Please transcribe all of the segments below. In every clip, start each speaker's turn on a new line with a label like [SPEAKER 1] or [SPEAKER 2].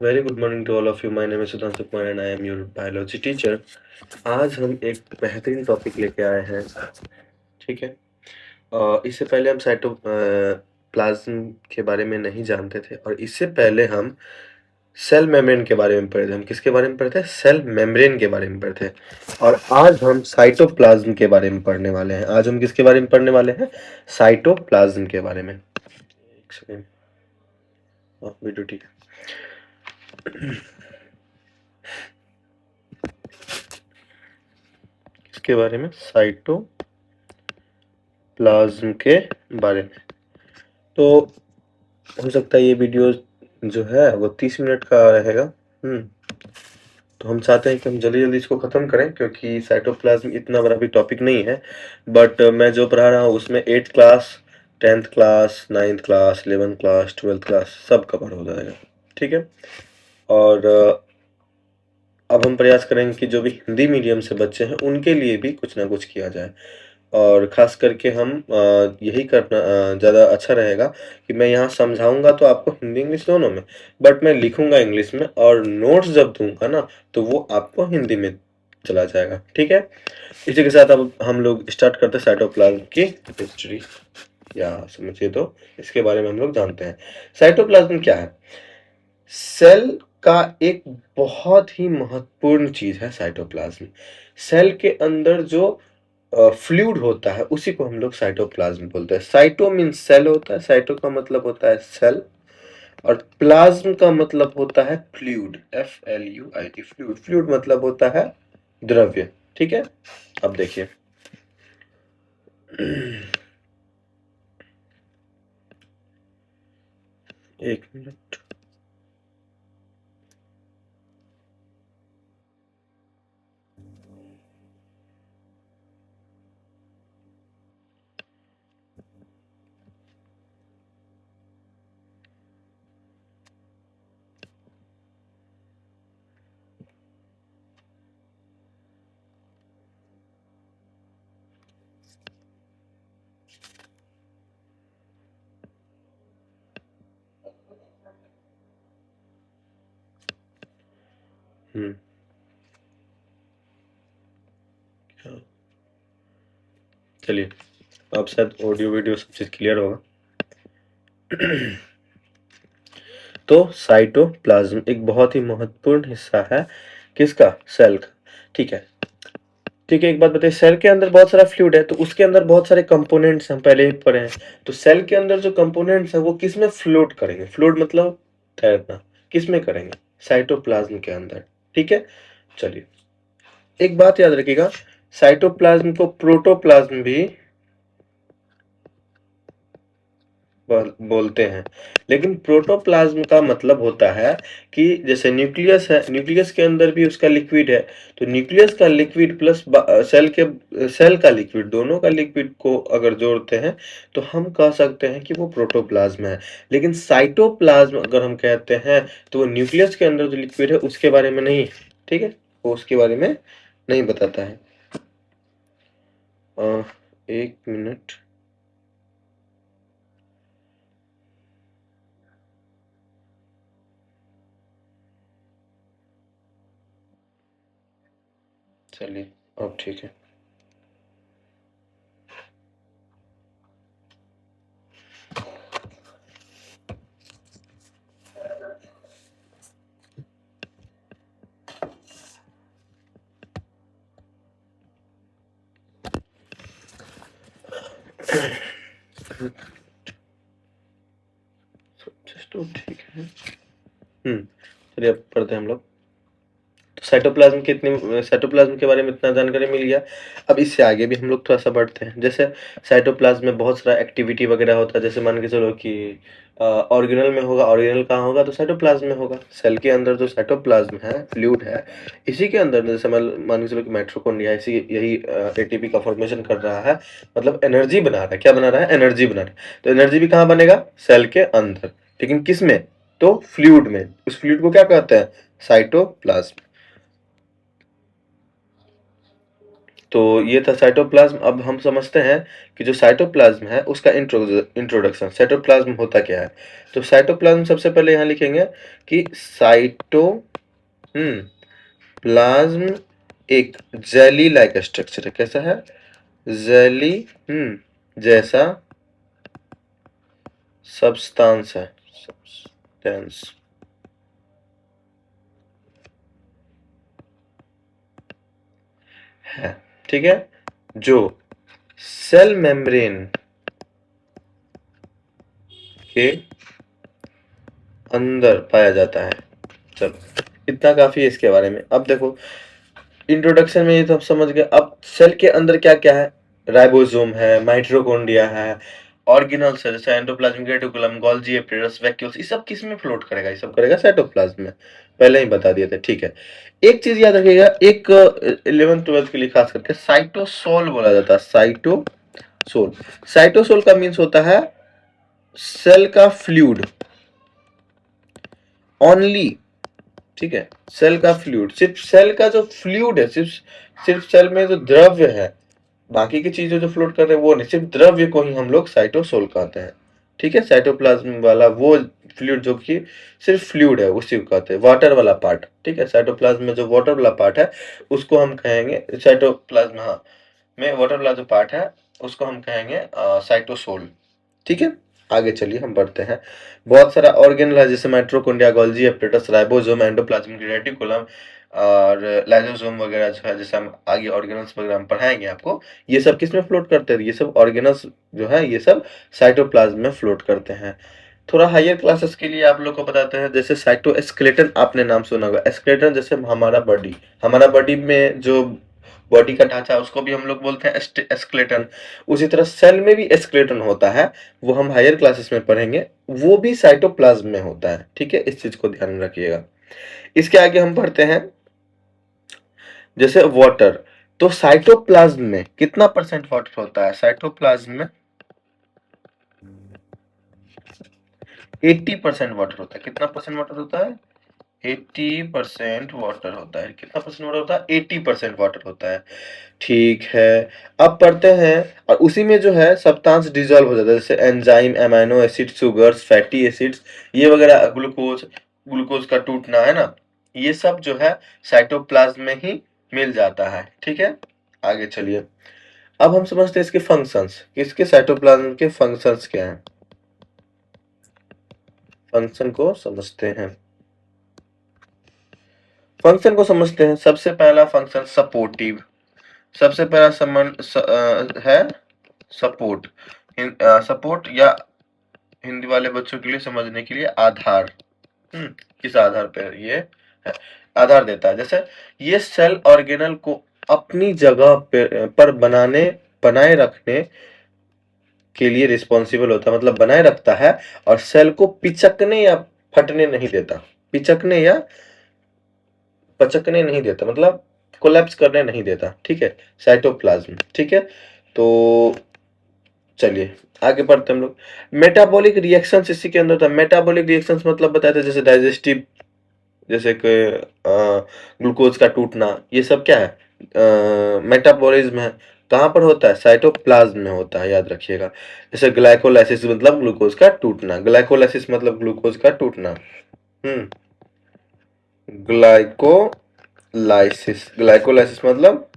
[SPEAKER 1] Very good morning to all of you. My name is Sudhanshu Kumar and I am your biology teacher. आज हम एक बेहतरीन topic लेके आए हैं। ठीक है। इससे पहले हम साइटोप्लाज्म के बारे में नहीं जानते थे और इससे पहले हम सेल मेम्ब्रेन के बारे में पढ़े थे। हम किसके बारे में पढ़े थे? सेल मेम्ब्रेन के बारे में पढ़े थे। और आज हम साइटोप्लाज्म के बारे में पढ़ने वाले हैं। आज हम किसके बारे में पढ़ने वाले हैं? साइटोप्लाज्म के बारे में। एक सेकेंड। वीडियो ठीक है। इसके बारे में साइटोप्लाज्म के बारे में। तो हो सकता है ये वीडियो जो है वो 30 मिनट का रहेगा। तो हम चाहते हैं कि हम जल्दी-जल्दी इसको ख़त्म करें क्योंकि साइटोप्लाज्म इतना बड़ा भी टॉपिक नहीं है। बट मैं जो पढ़ा रहा हूँ उसमें 8th class, 10th class, 9th class, 11th class, 12th class सब कवर हो जाएगा। ठीक है? और अब हम प्रयास करेंगे कि जो भी हिंदी मीडियम से बच्चे हैं उनके लिए भी कुछ ना कुछ किया जाए। और ख़ास करके हम यही करना ज़्यादा अच्छा रहेगा कि मैं यहाँ समझाऊँगा तो आपको हिंदी इंग्लिश दोनों में, बट मैं लिखूँगा इंग्लिश में और नोट्स जब दूँगा ना तो वो आपको हिंदी में चला जाएगा। ठीक है? इसी के साथ अब हम लोग स्टार्ट करते हैं साइटोप्लाज्म की हिस्ट्री, या समझिए तो इसके बारे में हम लोग जानते हैं। साइटोप्लाज्म क्या है? सेल का एक बहुत ही महत्वपूर्ण चीज़ है साइटोप्लाज्म। सेल के अंदर जो फ्लूइड होता है उसी को हम लोग साइटोप्लाज्म बोलते हैं। साइटो मीन्स सेल होता है, साइटो का मतलब होता है सेल और प्लाज्म का मतलब होता है फ्लूइड, FLUID, फ्लूइड। फ्लूइड मतलब होता है द्रव्य। ठीक है? अब देखिए। एक मिनट। हम्म चलिए, अब शायद ऑडियो वीडियो सब चीज़ क्लियर होगा। तो साइटोप्लाज्म एक बहुत ही महत्वपूर्ण हिस्सा है किसका? सेल का। ठीक है। ठीक है, एक बात बताइए, सेल के अंदर बहुत सारा फ्लूइड है तो उसके अंदर बहुत सारे कंपोनेंट्स हम पहले ही पढ़े हैं। तो सेल के अंदर जो कंपोनेंट्स है वो किस में फ्लोट करेंगे? फ्लोट मतलब तैरना। किस में करेंगे? साइटोप्लाज्म के अंदर। ठीक है? चलिए, एक बात याद रखिएगा, साइटोप्लाज्म को प्रोटोप्लाज्म भी बोलते हैं। लेकिन प्रोटोप्लाज्म का मतलब होता है कि जैसे न्यूक्लियस है, न्यूक्लियस के अंदर भी उसका लिक्विड है, तो न्यूक्लियस का लिक्विड प्लस सेल का लिक्विड, दोनों का लिक्विड को अगर जोड़ते हैं तो हम कह सकते हैं कि वो प्रोटोप्लाज्म है। लेकिन साइटोप्लाज्म अगर हम कहते हैं तो वो न्यूक्लियस के अंदर जो लिक्विड है उसके बारे में नहीं। ठीक है? वो उसके बारे में नहीं बताता है। एक मिनट। चलिए, अब ठीक है। तो ठीक है। चलिए अब पढ़ते हैं हम लोग। तो साइटोप्लाज्म के बारे में इतना जानकारी मिल गया। अब इससे आगे भी हम लोग थोड़ा सा बढ़ते हैं। जैसे साइटोप्लाज्म में बहुत सारा एक्टिविटी वगैरह होता है। जैसे मान के चलो कि ऑर्गेनल में होगा। ऑर्गेनल कहाँ होगा? तो साइटोप्लाज्म में होगा। सेल के अंदर जो साइटोप्लाज्म है, फ्लूइड है, इसी के अंदर जैसे मान के चलो कि माइटोकॉन्ड्रिया इसी यही एटीपी का फॉर्मेशन कर रहा है, मतलब एनर्जी बना रहा है। क्या बना रहा है? एनर्जी बना रहा है। तो एनर्जी भी कहाँ बनेगा? सेल के अंदर। लेकिन किस में? तो फ्लूइड में। उस फ्लूइड को क्या कहते हैं? साइटोप्लाज्म। तो ये था साइटोप्लाज्म। अब हम समझते हैं कि जो साइटोप्लाज्म है उसका इंट्रोडक्शन, साइटोप्लाज्म होता क्या है। तो साइटोप्लाज्म सबसे पहले यहाँ लिखेंगे कि प्लाज्म एक जेली लाइक स्ट्रक्चर है। कैसा है? जेली जैसा सब्सटेंस है, सब्सटेंस है, ठीक है, जो सेल मेम्ब्रेन के अंदर पाया जाता है। चलो, इतना काफी है इसके बारे में। अब देखो, इंट्रोडक्शन में ये तो आप समझ गए। अब सेल के अंदर क्या क्या है? राइबोसोम है, माइटोकॉन्ड्रिया है, ऑर्गेनल्स है जैसे endoplasmic reticulum, Golgi epidermis, vacuoles. ये सब किस में फ्लोट करेगा? ये सब करेगा साइटोप्लाज्म में। पहले ही बता दिए थे, ठीक है। एक चीज याद रखिएगा, एक 11th 12th के लिए खास करके साइटोसोल बोला जाता है। साइटोसोल, साइटोसोल का मीन्स होता है सेल का फ्लूइड ओनली, ठीक है, सेल का फ्लूइड, सिर्फ सेल का जो फ्लूइड है, सिर्फ सेल में जो द्रव्य है, बाकी की चीजें जो फ्लोट कर रहे हैं वो नहीं, सिर्फ द्रव्य को ही हम लोग साइटोसोल कहते हैं, ठीक है। साइटोप्लाज्म वाला वो फ्लूइड जो कि सिर्फ फ्लूइड है उसी को कहते हैं, वाटर वाला पार्ट, ठीक है। साइटोप्लाज्म में जो वाटर वाला पार्ट है उसको हम कहेंगे साइटोप्लाज्म, हाँ, में वाटर वाला जो पार्ट है उसको हम कहेंगे साइटोसोल, ठीक है। आगे चलिए हम बढ़ते हैं। बहुत सारा ऑर्गेनल है जैसे mitochondria, Golgi epidermis, ribosome, endoplasmic reticulum और लाइसोसोम वगैरह जो है, जैसे हम आगे ऑर्गेनल्स वगैरह हम पढ़ाएंगे आपको। ये सब किस में फ्लोट करते हैं? ये सब ऑर्गेनल्स जो है ये सब साइटोप्लाज्म में फ्लोट करते हैं। थोड़ा हायर क्लासेस के लिए आप लोग को बताते हैं, जैसे साइटोस्केलेटन आपने नाम सुना होगा। स्केलेटन जैसे हमारा बॉडी में जो बॉडी का ढांचा है उसको भी हम लोग बोलते हैं स्केलेटन। उसी तरह सेल में भी स्केलेटन होता है, वो हम हायर क्लासेस में पढ़ेंगे, वो भी साइटोप्लाज्म में होता है, ठीक है। इस चीज को ध्यान में रखिएगा। इसके आगे हम पढ़ते हैं जैसे वाटर। तो साइटोप्लाज्म में कितना परसेंट वाटर होता है? साइटोप्लाज्म में 80% वाटर होता है। कितना परसेंट वाटर होता है? 80% वाटर होता है। कितना परसेंट वाटर होता है? 80% वाटर होता है, ठीक है। अब पढ़ते हैं, और उसी में जो है सब्सटेंस डिसॉल्व हो जाता है, जैसे enzyme, amino acid, sugars, fatty acids, ये वगैरह, ग्लूकोज का टूटना है ना, ये सब जो है साइटोप्लाज्म में ही मिल जाता है, ठीक है। आगे चलिए, अब हम समझते हैं इसके फंक्शंस। इसके साइटोप्लाज्म के फंक्शंस क्या हैं? फंक्शन को समझते हैं, सबसे पहला फंक्शन सपोर्टिव। सबसे पहला है सपोर्ट। सपोर्ट या हिंदी वाले बच्चों के लिए समझने के लिए आधार। किस आधार पर ये है? आधार देता है। जैसे ये सेल ऑर्गेनल को अपनी जगह पर बनाए रखने के लिए रिस्पॉन्सिबल होता है, मतलब बनाए रखता है, और सेल को पिचकने या फटने नहीं देता, पिचकने या पचकने नहीं देता, मतलब कोलैप्स करने नहीं देता, ठीक है, साइटोप्लाज्म, ठीक है। तो चलिए आगे बढ़ते हैं हम लोग। मेटाबॉलिक रिएक्शंस इसी के अंदर था। मेटाबॉलिक रिएक्शंस मतलब बताए थे, जैसे डाइजेस्टिव, जैसे कि ग्लूकोज का टूटना, ये सब क्या है? मेटाबॉलिज्म है। कहाँ पर होता है? साइटोप्लाज्म में होता है, याद रखिएगा। जैसे ग्लाइकोलाइसिस मतलब ग्लूकोज का टूटना, ग्लाइकोलाइसिस मतलब ग्लूकोज का टूटना। ग्लाइकोलाइसिस मतलब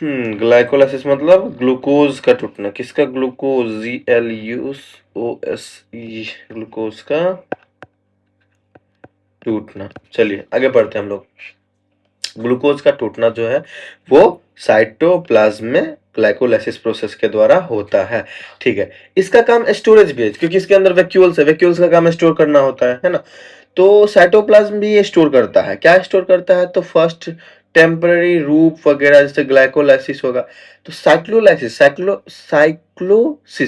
[SPEAKER 1] हम्म ग्लाइकोलाइसिस मतलब ग्लूकोज का टूटना। किसका? ग्लूकोज, GLUCOSE, ग्लूकोज का टूटना। चलिए आगे बढ़ते हैं हम लोग। ग्लूकोज का टूटना जो है वो साइटोप्लाज्म में ग्लाइकोलाइसिस प्रोसेस के द्वारा होता है, ठीक है। इसका काम स्टोरेज भी है, क्योंकि इसके अंदर वैक्यूल्स है, वैक्यूल्स का काम स्टोर करना होता है ना। तो साइटोप्लाज्म भी ये स्टोर करता है। क्या स्टोर करता है? तो फर्स्ट टेम्पररी रूप वगैरह, जैसे ग्लाइकोलाइसिस होगा। तो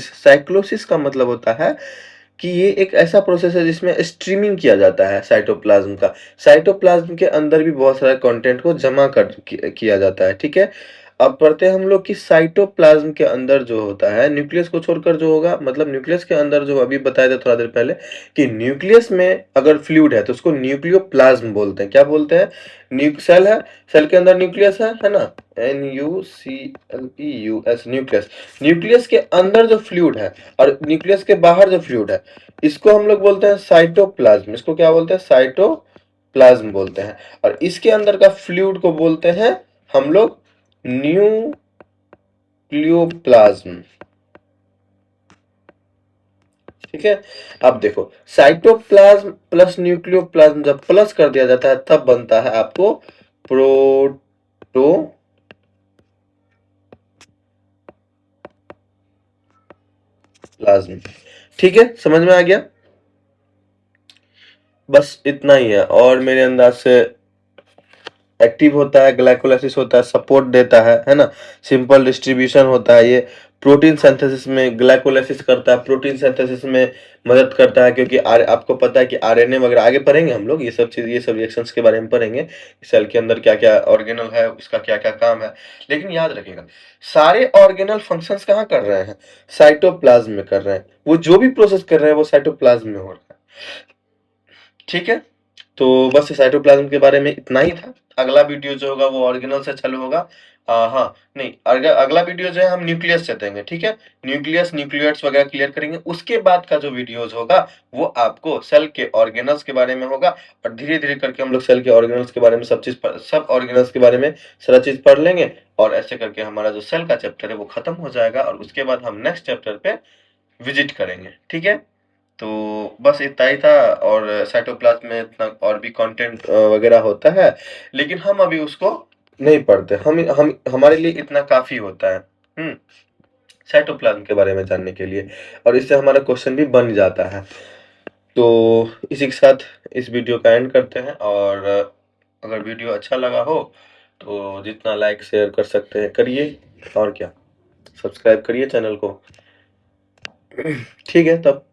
[SPEAKER 1] साइक्लोसिस का मतलब होता है कि ये एक ऐसा प्रोसेस है जिसमें स्ट्रीमिंग किया जाता है साइटोप्लाज्म का। साइटोप्लाज्म के अंदर भी बहुत सारे कंटेंट को जमा किया जाता है, ठीक है। अब पढ़ते हैं हम लोग कि साइटोप्लाज्म के अंदर जो होता है, न्यूक्लियस को छोड़कर जो होगा, मतलब न्यूक्लियस के अंदर जो अभी बताया था थोड़ा देर पहले कि न्यूक्लियस में अगर फ्लूइड है तो उसको न्यूक्लियोप्लाज्म बोलते हैं। क्या बोलते हैं? सेल है, सेल के अंदर न्यूक्लियस है ना, NUCLEUS, न्यूक्लियस। न्यूक्लियस के अंदर जो फ्लूइड है और न्यूक्लियस के बाहर जो फ्लूइड है, इसको हम लोग बोलते हैं साइटोप्लाज्म। इसको क्या बोलते हैं? साइटोप्लाज्म बोलते हैं। और इसके अंदर का फ्लूइड को बोलते हैं हम लोग न्यूक्लियोप्लाज्म। ठीक है। अब देखो, साइटोप्लाज्म प्लस न्यूक्लियोप्लाज्म जब प्लस कर दिया जाता है तब बनता है आपको प्रोटोप्लाज्म। ठीक है, समझ में आ गया? बस इतना ही है। और मेरे अंदाज से एक्टिव होता है, ग्लाइकोलाइसिस होता है, सपोर्ट देता है ना, सिंपल डिस्ट्रीब्यूशन होता है, ये प्रोटीन सिंथेसिस में ग्लाइकोलाइसिस करता है, प्रोटीन सिंथेसिस में मदद करता है, क्योंकि आपको पता है कि आरएनए वगैरह आगे पढ़ेंगे हम लोग, ये सब चीज, ये सब रिएक्शंस के बारे में पढ़ेंगे, सेल के अंदर क्या क्या ऑर्गेनल है, उसका क्या क्या काम है। लेकिन याद रखिएगा, सारे ऑर्गेनल फंक्शंस कहाँ कर रहे हैं? साइटोप्लाज्म में कर रहे हैं। वो जो भी प्रोसेस कर रहे हैं वो साइटोप्लाज्म में हो रहा है। ठीक है, तो बस साइटोप्लाज्म के बारे में इतना ही था। अगला वीडियो जो होगा वो ऑर्गेनल से चालू होगा। हाँ नहीं, अगला वीडियो जो है हम न्यूक्लियस से देंगे। ठीक है, न्यूक्लियस, न्यूक्लियोइड्स वगैरह क्लियर करेंगे। उसके बाद का जो वीडियोज होगा वो आपको सेल के ऑर्गेनल्स के बारे में होगा, और धीरे धीरे करके हम लोग सेल के ऑर्गेनल्स के बारे में सब ऑर्गेनल्स के बारे में सारा चीज पढ़ लेंगे, और ऐसे करके हमारा जो सेल का चैप्टर है वो खत्म हो जाएगा, और उसके बाद हम नेक्स्ट चैप्टर पे विजिट करेंगे। ठीक है, तो बस इतना ही था। और साइटोप्लाज्म में इतना और भी कंटेंट वगैरह होता है, लेकिन हम अभी उसको नहीं पढ़ते। हम हमारे लिए इतना काफी होता है साइटोप्लाज्म के बारे में जानने के लिए, और इससे हमारा क्वेश्चन भी बन जाता है। तो इसी के साथ इस वीडियो का एंड करते हैं, और अगर वीडियो अच्छा लगा हो तो जितना लाइक शेयर कर सकते हैं करिए, और क्या, सब्सक्राइब करिए चैनल को। ठीक है, तब